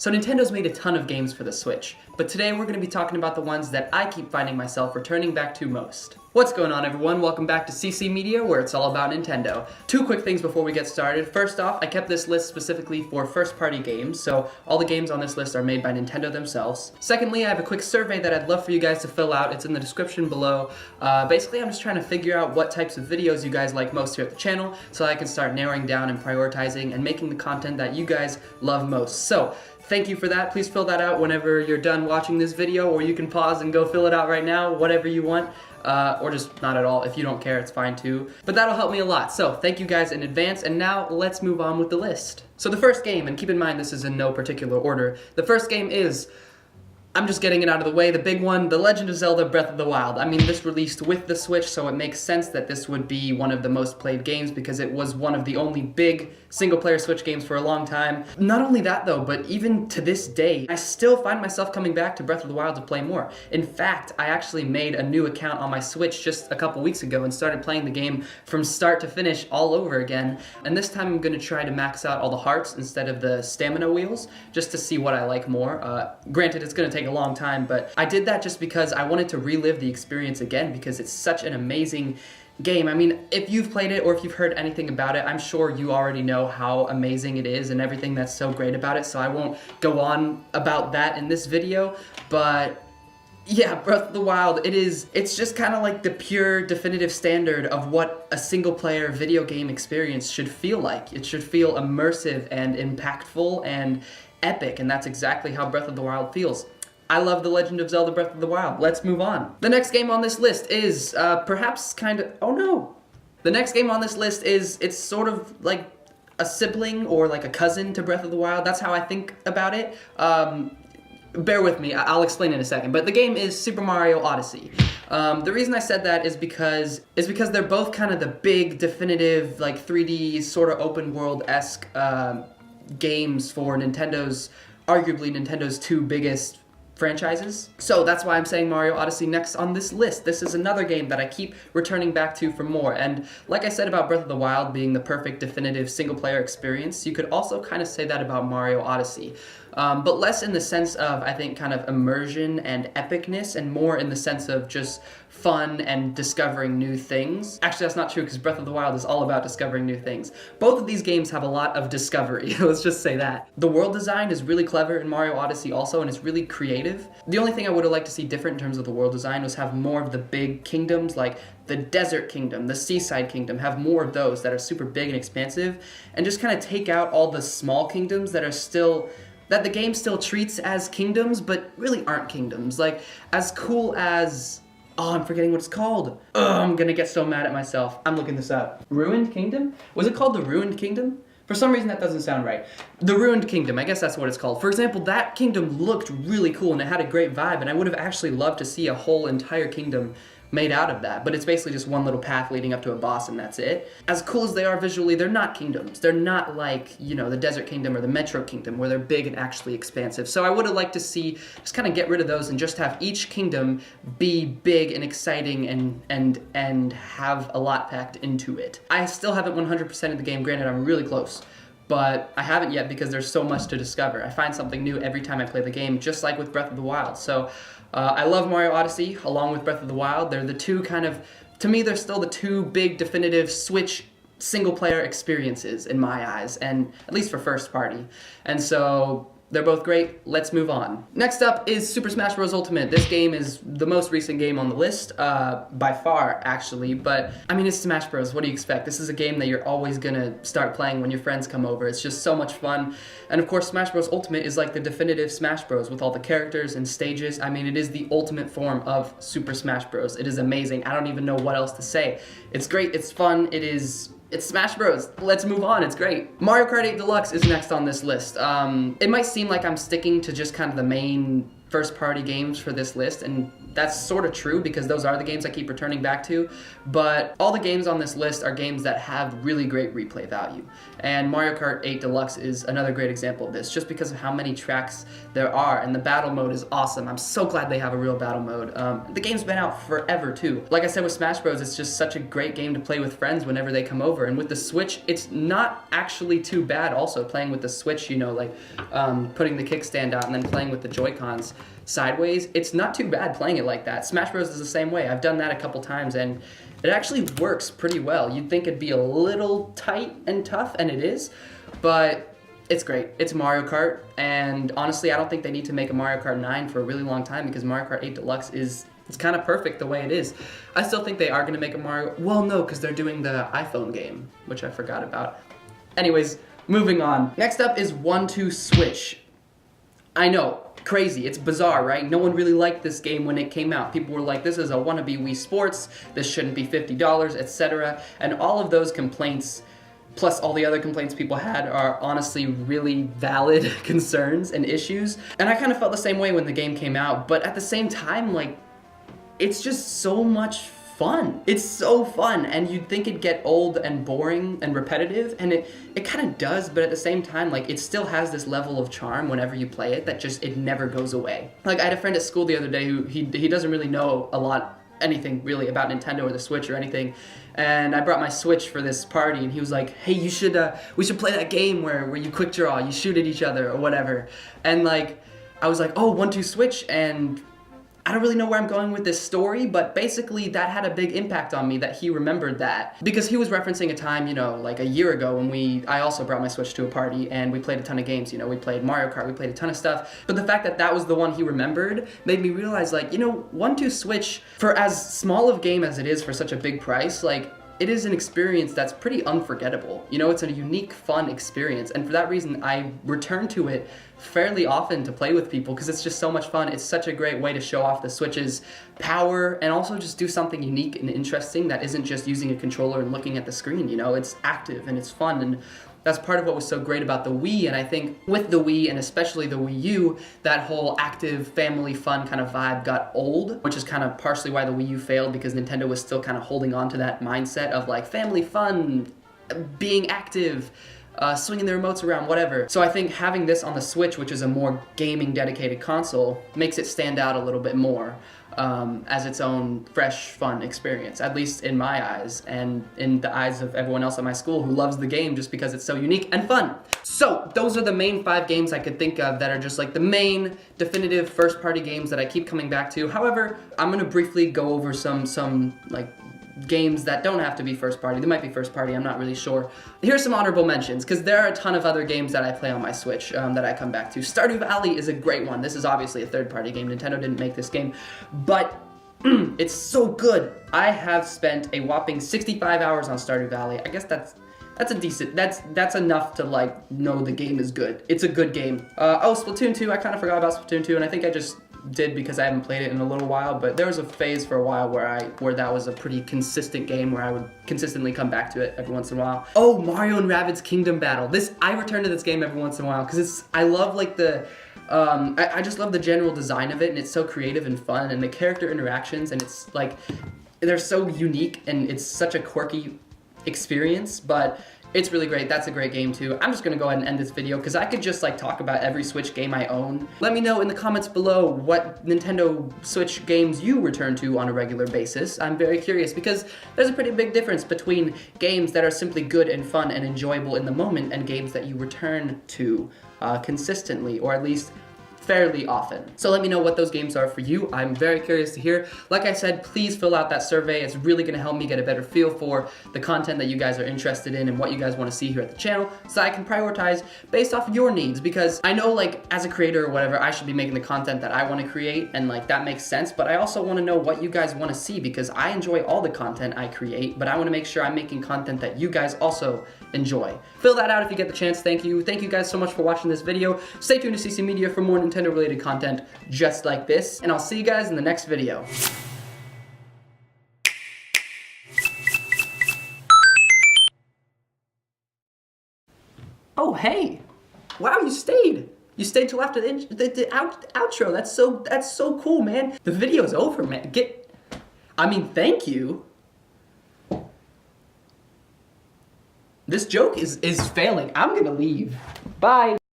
So Nintendo's made a ton of games for the Switch, but today we're going to be talking about the ones that I keep finding myself returning back to most. What's going on, everyone? Welcome back to CC Media, where it's all about Nintendo. Two quick things before we get started. First off, I kept this list specifically for first-party games, so all the games on this list are made by Nintendo themselves. Secondly, I have a quick survey that I'd love for you guys to fill out. It's in the description below. Basically, I'm just trying to figure out what types of videos you guys like most here at the channel, so I can start narrowing down and prioritizing and making the content that you guys love most. So, thank you for that. Please fill that out whenever you're done watching this video, or you can pause and go fill it out right now, whatever you want. Or just not at all. If you don't care, it's fine too. But that'll help me a lot. So thank you guys in advance, and now let's move on with the list. So the first game, and keep in mind this is in no particular order, the first game is, I'm just getting it out of the way, the big one, The Legend of Zelda Breath of the Wild. I mean, this released with the Switch, so it makes sense that this would be one of the most played games because it was one of the only big single-player Switch games for a long time. Not only that though, but even to this day, I still find myself coming back to Breath of the Wild to play more. In fact, I actually made a new account on my Switch just a couple weeks ago and started playing the game from start to finish all over again. And this time I'm going to try to max out all the hearts instead of the stamina wheels, just to see what I like more. Granted, it's going to take a long time, but I did that just because I wanted to relive the experience again because it's such an amazing game. I mean, if you've played it or if you've heard anything about it, I'm sure you already know how amazing it is and everything that's so great about it, so I won't go on about that in this video, but yeah, Breath of the Wild, it's just kind of like the pure definitive standard of what a single-player video game experience should feel like. It should feel immersive and impactful and epic, and that's exactly how Breath of the Wild feels. I love The Legend of Zelda Breath of the Wild. Let's move on. The next game on this list is, The next game on this list is, it's sort of like a sibling or like a cousin to Breath of the Wild. That's how I think about it. Bear with me, I'll explain in a second, but the game is Super Mario Odyssey. The reason I said that is because they're both kind of the big, definitive, like 3D, sort of open world-esque games for arguably Nintendo's two biggest franchises. So that's why I'm saying Mario Odyssey next on this list. This is another game that I keep returning back to for more. And like I said about Breath of the Wild being the perfect definitive single-player experience, you could also kind of say that about Mario Odyssey. But less in the sense of, I think, kind of immersion and epicness, and more in the sense of just fun and discovering new things. Actually, that's not true, because Breath of the Wild is all about discovering new things. Both of these games have a lot of discovery, let's just say that. The world design is really clever in Mario Odyssey also, and it's really creative. The only thing I would have liked to see different in terms of the world design was have more of the big kingdoms, like the Desert Kingdom, the Seaside Kingdom, have more of those that are super big and expansive, and just kind of take out all the small kingdoms that the game still treats as kingdoms, but really aren't kingdoms. Like, as cool as, I'm forgetting what it's called. I'm gonna get so mad at myself. I'm looking this up. Ruined Kingdom? Was it called the Ruined Kingdom? For some reason that doesn't sound right. The Ruined Kingdom, I guess that's what it's called. For example, that kingdom looked really cool and it had a great vibe, and I would have actually loved to see a whole entire kingdom made out of that, but it's basically just one little path leading up to a boss and that's it. As cool as they are visually, they're not kingdoms. They're not like, you know, the Desert Kingdom or the Metro Kingdom where they're big and actually expansive. So I would have liked to see, just kind of get rid of those and just have each kingdom be big and exciting and have a lot packed into it. I still haven't 100% of the game, granted I'm really close, but I haven't yet because there's so much to discover. I find something new every time I play the game, just like with Breath of the Wild. So I love Mario Odyssey along with Breath of the Wild. They're the two kind of, to me, they're still the two big definitive Switch single-player experiences in my eyes, and at least for first party. And so they're both great. Let's move on. Next up is Super Smash Bros. Ultimate. This game is the most recent game on the list, by far, actually, but I mean, it's Smash Bros. What do you expect? This is a game that you're always gonna start playing when your friends come over. It's just so much fun. And of course, Smash Bros. Ultimate is like the definitive Smash Bros. With all the characters and stages. I mean, it is the ultimate form of Super Smash Bros. It is amazing. I don't even know what else to say. It's great, it's fun, it's Smash Bros. Let's move on, it's great. Mario Kart 8 Deluxe is next on this list. It might seem like I'm sticking to just kind of the main first-party games for this list, and that's sort of true because those are the games I keep returning back to, but all the games on this list are games that have really great replay value. And Mario Kart 8 Deluxe is another great example of this, just because of how many tracks there are, and the battle mode is awesome. I'm so glad they have a real battle mode. The game's been out forever too. Like I said with Smash Bros, it's just such a great game to play with friends whenever they come over, and with the Switch, it's not actually too bad also, playing with the Switch, you know, like putting the kickstand out and then playing with the Joy-Cons sideways. It's not too bad playing it like that. Smash Bros is the same way. I've done that a couple times and it actually works pretty well. You'd think it'd be a little tight and tough, and it is, but it's great. It's Mario Kart, and honestly, I don't think they need to make a Mario Kart 9 for a really long time because Mario Kart 8 Deluxe it's kind of perfect the way it is. I still think they are going to make a Mario... Well, no, because they're doing the iPhone game, which I forgot about. Anyways, moving on. Next up is 1-2 Switch. I know, crazy, it's bizarre, right? No one really liked this game when it came out. People were like, this is a wannabe Wii Sports, this shouldn't be $50, etc. And all of those complaints, plus all the other complaints people had, are honestly really valid concerns and issues. And I kind of felt the same way when the game came out, but at the same time, like, it's just so much fun. It's so fun, and you'd think it'd get old and boring and repetitive, and it kind of does, but at the same time, like, it still has this level of charm whenever you play it that just, it never goes away. Like, I had a friend at school the other day who, he doesn't really know anything really about Nintendo or the Switch or anything, and I brought my Switch for this party, and he was like, hey, we should play that game where you quick draw, you shoot at each other or whatever. And like, I was like, oh, 1-2 Switch, and I don't really know where I'm going with this story, but basically that had a big impact on me that he remembered that. Because he was referencing a time, you know, like a year ago when I also brought my Switch to a party and we played a ton of games, you know, we played Mario Kart, we played a ton of stuff. But the fact that that was the one he remembered made me realize, like, you know, 1-2 Switch, for as small of a game as it is for such a big price, like, it is an experience that's pretty unforgettable. You know, it's a unique, fun experience, and for that reason, I return to it fairly often to play with people because it's just so much fun. It's such a great way to show off the Switch's power and also just do something unique and interesting that isn't just using a controller and looking at the screen, you know? It's active and it's fun, and that's part of what was so great about the Wii, and I think with the Wii, and especially the Wii U, that whole active, family, fun kind of vibe got old, which is kind of partially why the Wii U failed, because Nintendo was still kind of holding on to that mindset of like family fun, being active, swinging the remotes around, whatever. So I think having this on the Switch, which is a more gaming dedicated console, makes it stand out a little bit more as its own fresh, fun experience, at least in my eyes and in the eyes of everyone else at my school who loves the game just because it's so unique and fun. So those are the main 5 games I could think of that are just like the main definitive first party games that I keep coming back to. However, I'm gonna briefly go over some like games that don't have to be first party. They might be first party, I'm not really sure. Here's some honorable mentions, because there are a ton of other games that I play on my Switch that I come back to. Stardew Valley is a great one. This is obviously a third party game. Nintendo didn't make this game, but it's so good. I have spent a whopping 65 hours on Stardew Valley. I guess that's a decent, that's enough to like know the game is good. It's a good game. Oh, Splatoon 2, I kind of forgot about Splatoon 2, and I think I just did because I haven't played it in a little while, but there was a phase for a while where that was a pretty consistent game where I would consistently come back to it every once in a while. Oh, Mario and Rabbids Kingdom Battle. I return to this game every once in a while because I love like the I just love the general design of it, and it's so creative and fun, and the character interactions, and it's like they're so unique, and it's such a quirky experience, but it's really great. That's a great game too. I'm just gonna go ahead and end this video because I could just like talk about every Switch game I own. Let me know in the comments below what Nintendo Switch games you return to on a regular basis. I'm very curious because there's a pretty big difference between games that are simply good and fun and enjoyable in the moment and games that you return to consistently, or at least fairly often. So let me know what those games are for you. I'm very curious to hear. Like I said, please fill out that survey. It's really gonna help me get a better feel for the content that you guys are interested in and what you guys wanna see here at the channel, so I can prioritize based off your needs, because I know like as a creator or whatever, I should be making the content that I wanna create, and like that makes sense, but I also wanna know what you guys wanna see, because I enjoy all the content I create, but I wanna make sure I'm making content that you guys also enjoy. Fill that out if you get the chance. Thank you. Thank you guys so much for watching this video. Stay tuned to CC Media for more Nintendo related content just like this, and I'll see you guys in the next video. Oh, hey! Wow, you stayed! You stayed till after the outro. That's so cool, man. The video's over, man. Thank you. This joke is failing. I'm gonna leave. Bye.